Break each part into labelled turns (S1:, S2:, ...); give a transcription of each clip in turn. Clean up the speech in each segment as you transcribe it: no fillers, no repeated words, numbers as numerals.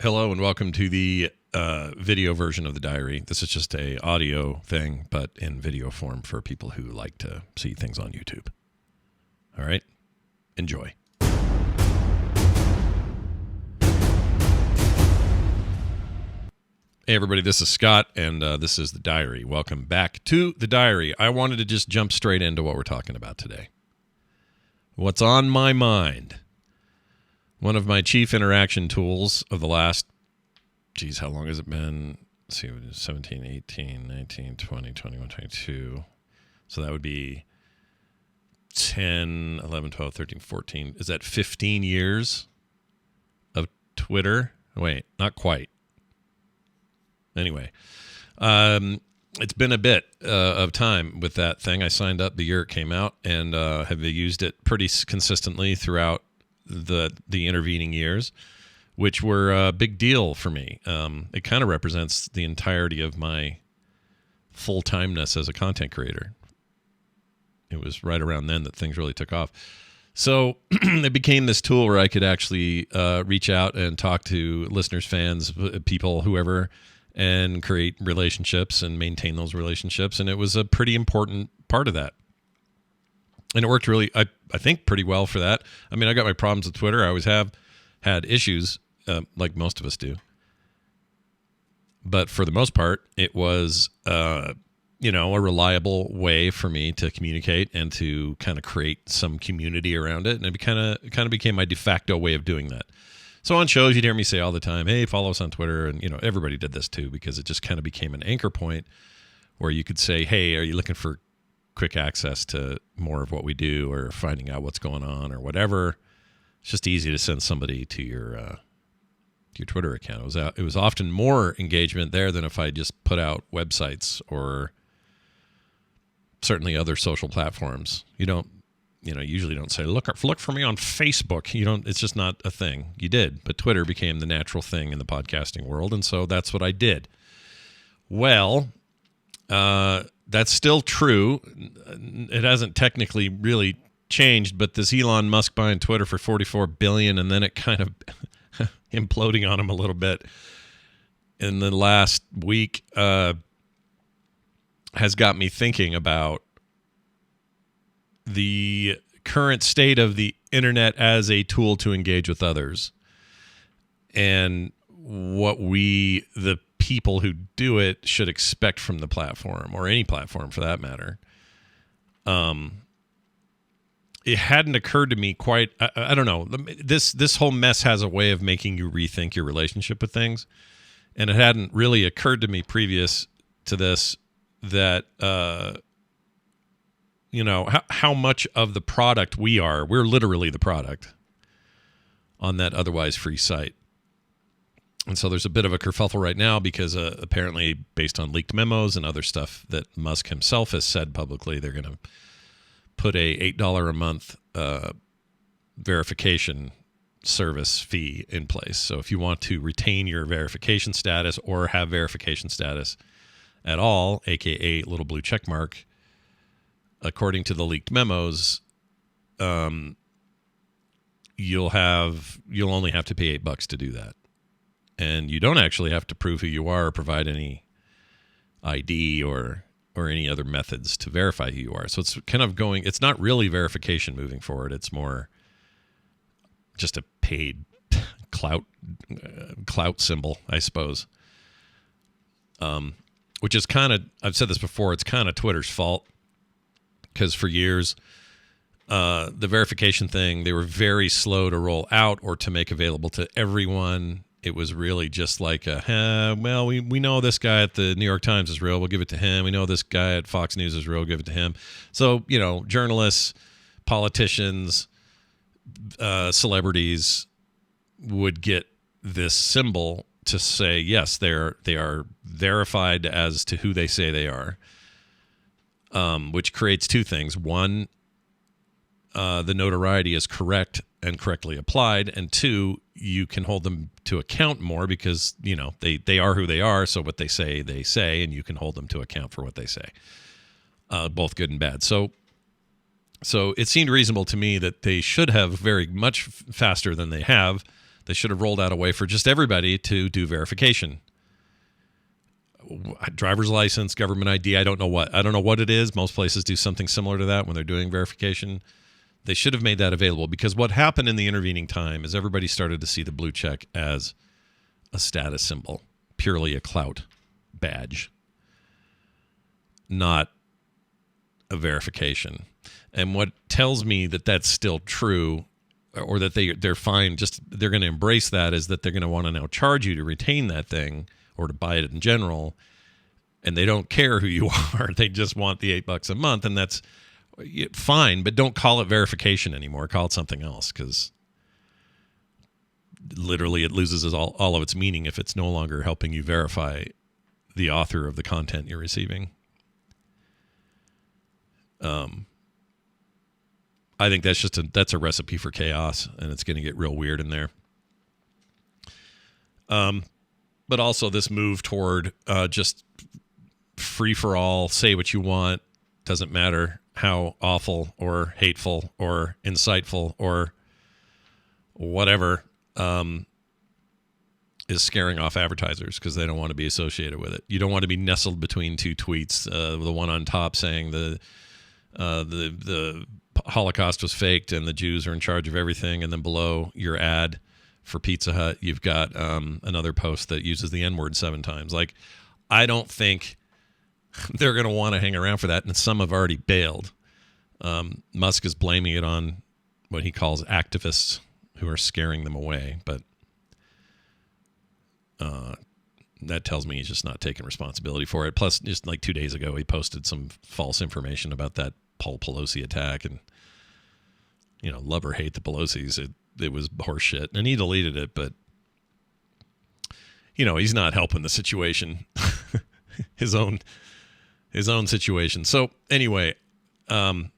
S1: Hello and welcome to the video version of the diary. This is just a audio thing, but in video form for people who like to see things on YouTube. All right, enjoy. Hey everybody, this is Scott, and this is the diary. Welcome back to the diary. I wanted to just jump straight into what we're talking about today. What's on my mind? One of my chief interaction tools of the last, how long has it been? Let's see, 17, 18, 19, 20, 21, 22. So that would be 10, 11, 12, 13, 14. Is that 15 years of Twitter? Wait, not quite. Anyway, it's been a bit of time with that thing. I signed up the year it came out and have used it pretty consistently throughout the intervening years, which were a big deal for me. It kind of represents the entirety of my full-timeness as a content creator. It was right around then that things really took off. So it became this tool where I could actually reach out and talk to listeners, fans, people, whoever, and create relationships and maintain those relationships. And it was a pretty important part of that. And it worked really, I think, pretty well for that. I mean, I got my problems with Twitter. I always have had issues, like most of us do. But for the most part, it was, a reliable way for me to communicate and to kind of create some community around it. And it kind of became my de facto way of doing that. So on shows, you'd hear me say all the time, hey, follow us on Twitter. And, everybody did this too, because it just kind of became an anchor point where you could say, hey, are you looking for quick access to more of what we do or finding out what's going on or whatever? It's just easy to send somebody to your Twitter account. It was often more engagement there than if I just put out websites or certainly other social platforms. You usually don't say, look for me on Facebook. It's just not a thing. You did, but Twitter became the natural thing in the podcasting world, and so that's what I did. Well, that's still true. It hasn't technically really changed, but this Elon Musk buying Twitter for $44 billion and then it kind of imploding on him a little bit in the last week has got me thinking about the current state of the internet as a tool to engage with others and what we, the people who do it, should expect from the platform, or any platform for that matter. It hadn't occurred to me quite. I don't know. This whole mess has a way of making you rethink your relationship with things, and it hadn't really occurred to me previous to this that how much of the product we are. We're literally the product on that otherwise free site. And so there's a bit of a kerfuffle right now because apparently, based on leaked memos and other stuff that Musk himself has said publicly, they're going to put a $8 a month verification service fee in place. So if you want to retain your verification status or have verification status at all, aka little blue check mark, according to the leaked memos, you'll only have to pay $8 to do that. And you don't actually have to prove who you are or provide any ID or any other methods to verify who you are. So it's kind of it's not really verification moving forward. It's more just a paid clout symbol, I suppose. Which is kind of, I've said this before, it's kind of Twitter's fault. Because for years, the verification thing, they were very slow to roll out or to make available to everyone. It was really just like, we know this guy at the New York Times is real. We'll give it to him. We know this guy at Fox News is real. We'll give it to him. So, journalists, politicians, celebrities would get this symbol to say, yes, they are verified as to who they say they are, which creates two things. One, the notoriety is correct and correctly applied, and two, you can hold them to account more because they are who they are. So what they say, and you can hold them to account for what they say, both good and bad. So it seemed reasonable to me that they should have very much faster than they have They should have rolled out a way for just everybody to do verification. Driver's license, government ID, I don't know what it is. Most places do something similar to that when they're doing verification. They should have made that available, because what happened in the intervening time is everybody started to see the blue check as a status symbol, purely a clout badge, not a verification. And what tells me that that's still true, or that they're fine, just they're going to embrace that, is that they're going to want to now charge you to retain that thing or to buy it in general, and they don't care who you are. They just want the $8 a month, and that's fine, but don't call it verification anymore. Call it something else, because literally it loses all of its meaning if it's no longer helping you verify the author of the content you're receiving. I think that's a recipe for chaos, and it's going to get real weird in there. But also this move toward just free for all, say what you want, doesn't matter how awful or hateful or insightful or whatever, is scaring off advertisers because they don't want to be associated with it. You don't want to be nestled between two tweets. The one on top saying the Holocaust was faked and the Jews are in charge of everything, and then below your ad for Pizza Hut, you've got another post that uses the N-word 7 times. Like, I don't think they're going to want to hang around for that, and some have already bailed. Musk is blaming it on what he calls activists who are scaring them away, but that tells me he's just not taking responsibility for it. Plus, just like 2 days ago, he posted some false information about that Paul Pelosi attack, and love or hate the Pelosi's, it was horseshit, and he deleted it, but he's not helping the situation, his own situation. So anyway, the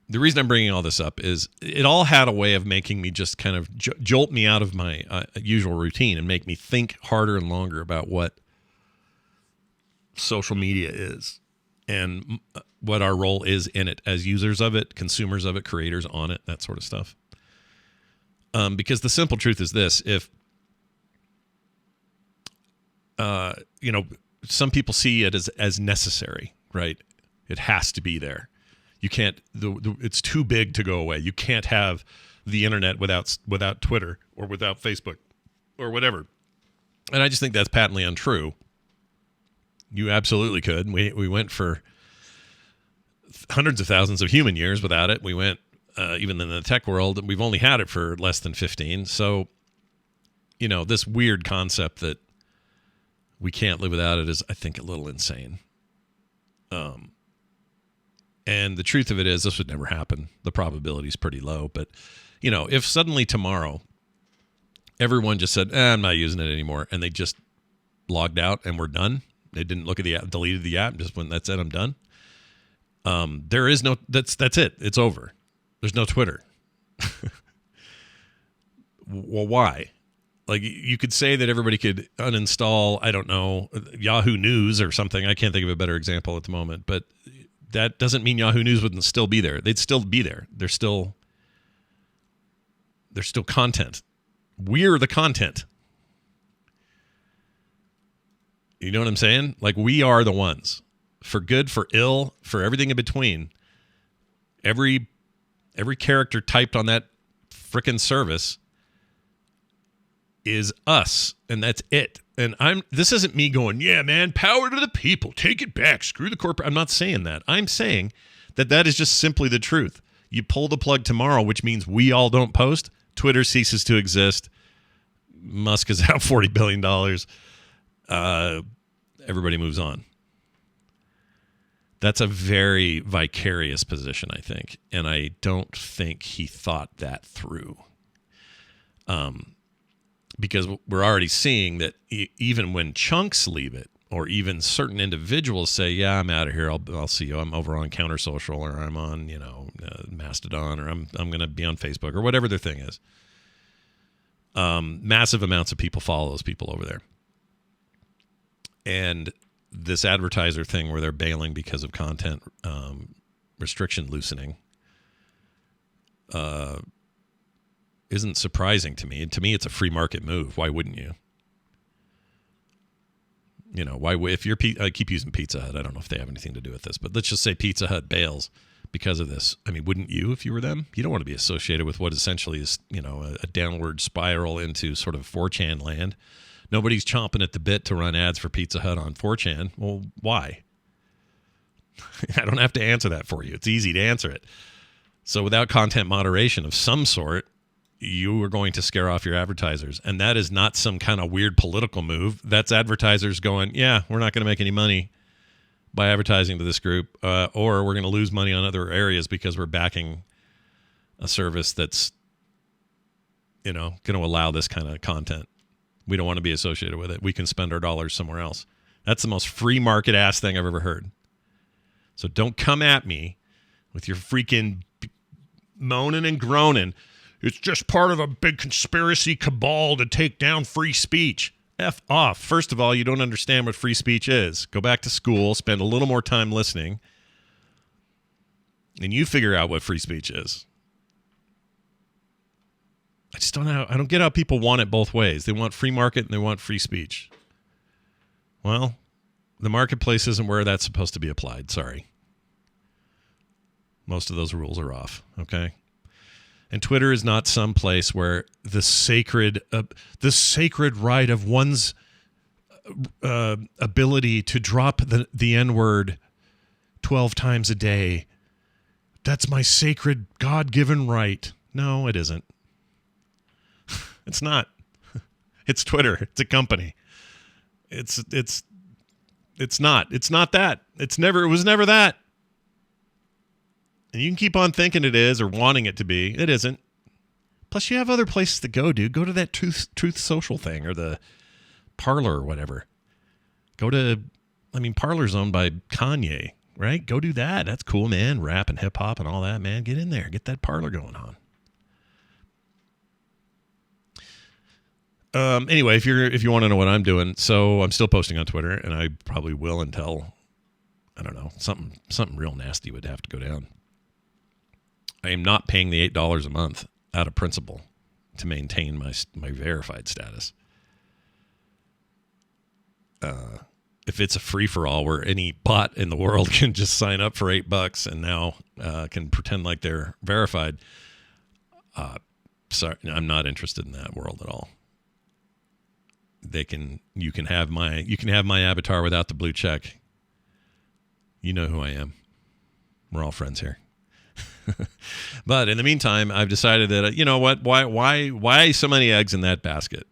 S1: reason I'm bringing all this up is it all had a way of making me just kind of jolt me out of my usual routine and make me think harder and longer about what social media is and what our role is in it as users of it, consumers of it, creators on it, that sort of stuff. Because the simple truth is this: if some people see it as necessary, right? It has to be there. You can't. It's too big to go away. You can't have the internet without Twitter or without Facebook or whatever. And I just think that's patently untrue. You absolutely could. We went for hundreds of thousands of human years without it. We went even in the tech world. We've only had it for less than 15. So, this weird concept that we can't live without it is, I think, a little insane. And the truth of it is, this would never happen. The probability is pretty low. But, if suddenly tomorrow everyone just said, I'm not using it anymore, and they just logged out and we're done, they didn't look at the app, deleted the app, just when that's it, I'm done. There is no, that's it. It's over. There's no Twitter. Well, why? Like, you could say that everybody could uninstall, I don't know, Yahoo News or something. I can't think of a better example at the moment, but that doesn't mean Yahoo News wouldn't still be there. They'd still be there. There's still content. We're the content. You know what I'm saying? Like, we are the ones. For good, for ill, for everything in between. Every character typed on that frickin' service is us, and that's it. And this isn't me going, yeah, man, power to the people, take it back, screw the corporate. I'm not saying that. I'm saying that is just simply the truth. You pull the plug tomorrow, which means we all don't post. Twitter ceases to exist. Musk is out $40 billion. Everybody moves on. That's a very vicarious position, I think. And I don't think he thought that through. Because we're already seeing that even when chunks leave it, or even certain individuals say, yeah, I'm out of here, I'll see you, I'm over on Counter Social, or I'm on Mastodon, or I'm going to be on Facebook, or whatever their thing is. Massive amounts of people follow those people over there. And this advertiser thing where they're bailing because of content restriction loosening, isn't surprising to me. And to me, it's a free market move. Why wouldn't you? You know, why? If you're, I keep using Pizza Hut. I don't know if they have anything to do with this, but let's just say Pizza Hut bails because of this. I mean, wouldn't you if you were them? You don't want to be associated with what essentially is, you know, a downward spiral into sort of 4chan land. Nobody's chomping at the bit to run ads for Pizza Hut on 4chan. Well, why? I don't have to answer that for you. It's easy to answer it. So without content moderation of some sort, you are going to scare off your advertisers. And that is not some kind of weird political move. That's advertisers going, yeah, we're not going to make any money by advertising to this group, or we're going to lose money on other areas because we're backing a service that's, you know, going to allow this kind of content. We don't want to be associated with it. We can spend our dollars somewhere else. That's the most free market ass thing I've ever heard. So don't come at me with your freaking moaning and groaning. It's just part of a big conspiracy cabal to take down free speech. F off. First of all, you don't understand what free speech is. Go back to school, spend a little more time listening, and you figure out what free speech is. I just don't know. I don't get how people want it both ways. They want free market and they want free speech. Well, the marketplace isn't where that's supposed to be applied. Sorry. Most of those rules are off. Okay. And Twitter is not some place where the sacred right of one's ability to drop the N-word 12 times a day. That's my sacred God-given right. No, it isn't. It's not. It's Twitter. It's a company. It's not. It's not that. It was never that. And you can keep on thinking it is or wanting it to be. It isn't. Plus, you have other places to go, dude. Go to that Truth Social thing or the Parler or whatever. Parler's owned by Kanye, right? Go do that. That's cool, man. Rap and hip hop and all that, man. Get in there. Get that Parler going on. Anyway, if you want to know what I'm doing, so I'm still posting on Twitter, and I probably will until, I don't know, something real nasty would have to go down. I am not paying the $8 a month out of principle to maintain my verified status. If it's a free-for-all where any bot in the world can just sign up for $8 and now can pretend like they're verified, sorry, I'm not interested in that world at all. You can have my avatar without the blue check. You know who I am. We're all friends here. But in the meantime, I've decided that, you know what? Why so many eggs in that basket?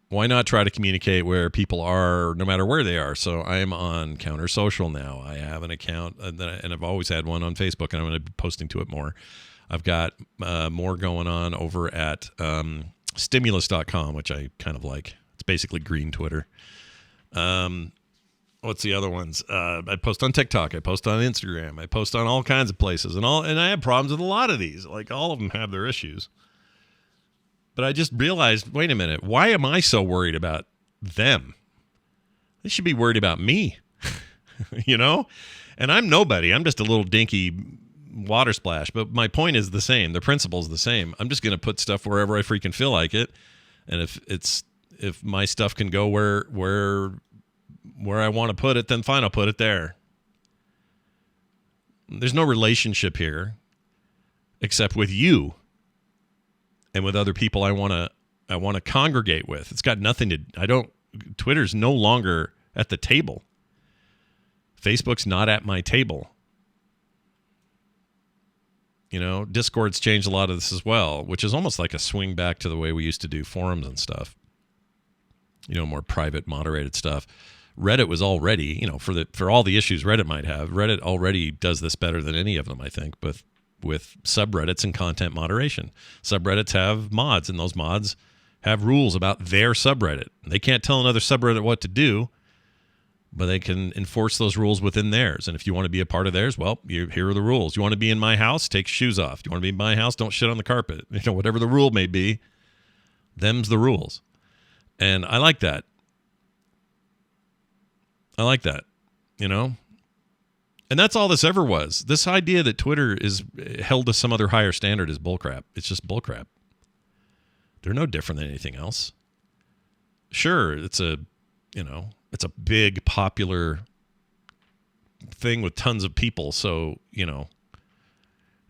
S1: Why not try to communicate where people are, no matter where they are? So I am on Counter Social now. I have an account, and I've always had one on Facebook, and I'm going to be posting to it more. I've got more going on over at stimulus.com, which I kind of like. It's basically green Twitter. What's the other ones? I post on TikTok. I post on Instagram. I post on all kinds of places, and I have problems with a lot of these. Like, all of them have their issues. But I just realized, wait a minute, why am I so worried about them? They should be worried about me, you know? And I'm nobody. I'm just a little dinky water splash. But my point is the same. The principle is the same. I'm just going to put stuff wherever I freaking feel like it. And if my stuff can go where I want to put it, then fine, I'll put it there. There's no relationship here except with you and with other people I want to congregate with. It's got nothing to Twitter's no longer at the table. Facebook's not at my table. You know, Discord's changed a lot of this as well, which is almost like a swing back to the way we used to do forums and stuff. You know, more private, moderated stuff. Reddit was already, you know, for all the issues Reddit might have, Reddit already does this better than any of them, I think, with subreddits and content moderation. Subreddits have mods, and those mods have rules about their subreddit. They can't tell another subreddit what to do, but they can enforce those rules within theirs. And if you want to be a part of theirs, well, here are the rules. You want to be in my house? Take your shoes off. You want to be in my house? Don't shit on the carpet. You know, whatever the rule may be, them's the rules. And I like that. You know? And that's all this ever was. This idea that Twitter is held to some other higher standard is bullcrap. It's just bullcrap. They're no different than anything else. Sure, it's a big popular thing with tons of people. So,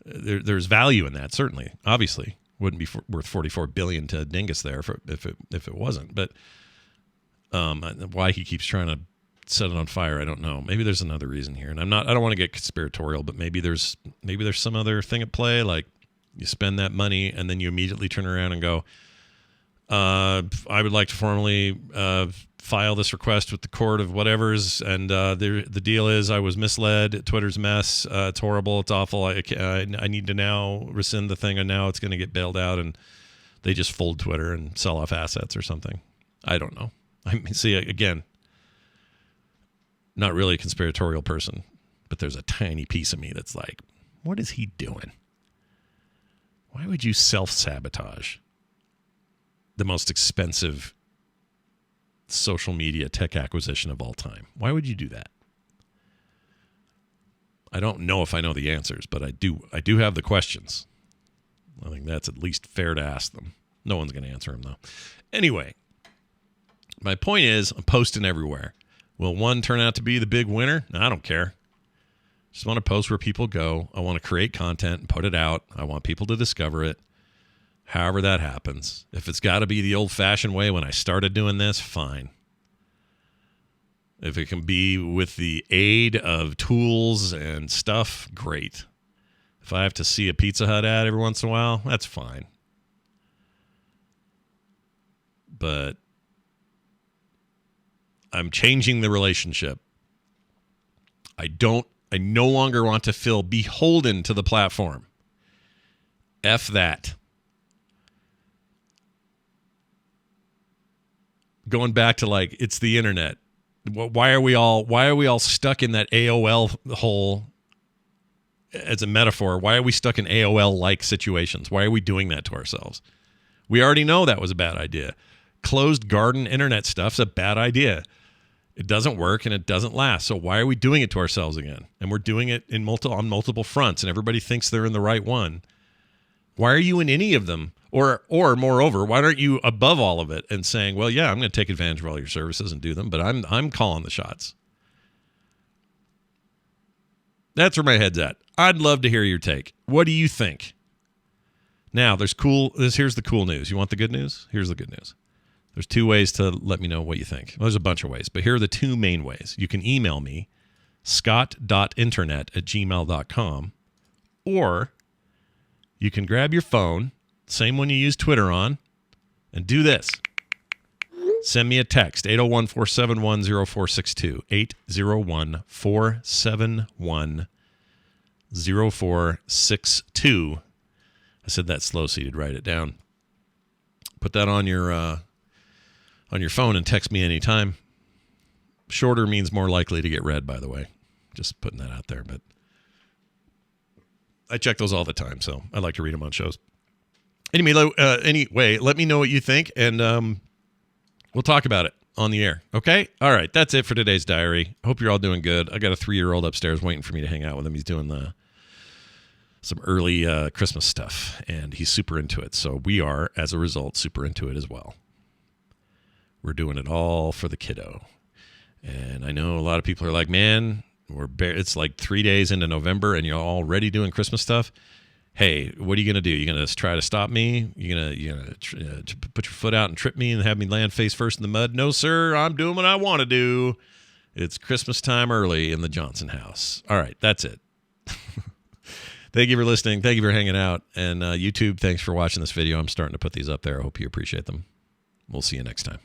S1: there's value in that, certainly. Obviously, wouldn't be worth $44 billion to Dingus there if it wasn't. But why he keeps trying to set it on fire, I don't know. Maybe there's another reason here, and I don't want to get conspiratorial, but maybe there's some other thing at play. Like you spend that money and then you immediately turn around and go, I would like to formally file this request with the court of whatever's, and the deal is I was misled. Twitter's a mess. It's horrible. It's awful. I need to now rescind the thing, and now it's going to get bailed out, and they just fold Twitter and sell off assets or something. I don't know. I mean, see, again, not really a conspiratorial person, but there's a tiny piece of me that's like, what is he doing? Why would you self-sabotage the most expensive social media tech acquisition of all time? Why would you do that? I don't know if I know the answers, but I do have the questions. I think that's at least fair to ask them. No one's going to answer them, though. Anyway, my point is I'm posting everywhere. Will one turn out to be the big winner? No, I don't care. Just want to post where people go. I want to create content and put it out. I want people to discover it. However that happens. If it's got to be the old-fashioned way when I started doing this, fine. If it can be with the aid of tools and stuff, great. If I have to see a Pizza Hut ad every once in a while, that's fine. But I'm changing the relationship. I no longer want to feel beholden to the platform. F that. Going back to like, it's the internet. Why are we all stuck in that AOL hole as a metaphor? Why are we stuck in AOL-like situations? Why are we doing that to ourselves? We already know that was a bad idea. Closed garden internet stuff's a bad idea. It doesn't work and it doesn't last. So why are we doing it to ourselves again? And we're doing it on multiple fronts, and everybody thinks they're in the right one. Why are you in any of them? Or moreover, why aren't you above all of it and saying, well, yeah, I'm going to take advantage of all your services and do them, but I'm calling the shots. That's where my head's at. I'd love to hear your take. What do you think? Now, here's the cool news. You want the good news? Here's the good news. There's 2 ways to let me know what you think. Well, there's a bunch of ways, but here are the 2 main ways. You can email me, scott.internet@gmail.com, or you can grab your phone, same one you use Twitter on, and do this. Send me a text, 801-471-0462, 801-471-0462. I said that slow, so you'd write it down. Put that on your phone and text me anytime. Shorter means more likely to get read, by the way. Just putting that out there, but I check those all the time, so I like to read them on shows. Anyway, let me know what you think, and we'll talk about it on the air. Okay? All right, that's it for today's diary. Hope you're all doing good. I got a 3-year-old upstairs waiting for me to hang out with him. He's doing some early Christmas stuff, and he's super into it. So we are, as a result, super into it as well. We're doing it all for the kiddo. And I know a lot of people are like, man, it's like 3 days into November and you're already doing Christmas stuff. Hey, what are you going to do? You're going to try to stop me? You're going to put your foot out and trip me and have me land face first in the mud? No, sir, I'm doing what I want to do. It's Christmas time early in the Johnson house. All right, that's it. Thank you for listening. Thank you for hanging out. And YouTube, thanks for watching this video. I'm starting to put these up there. I hope you appreciate them. We'll see you next time.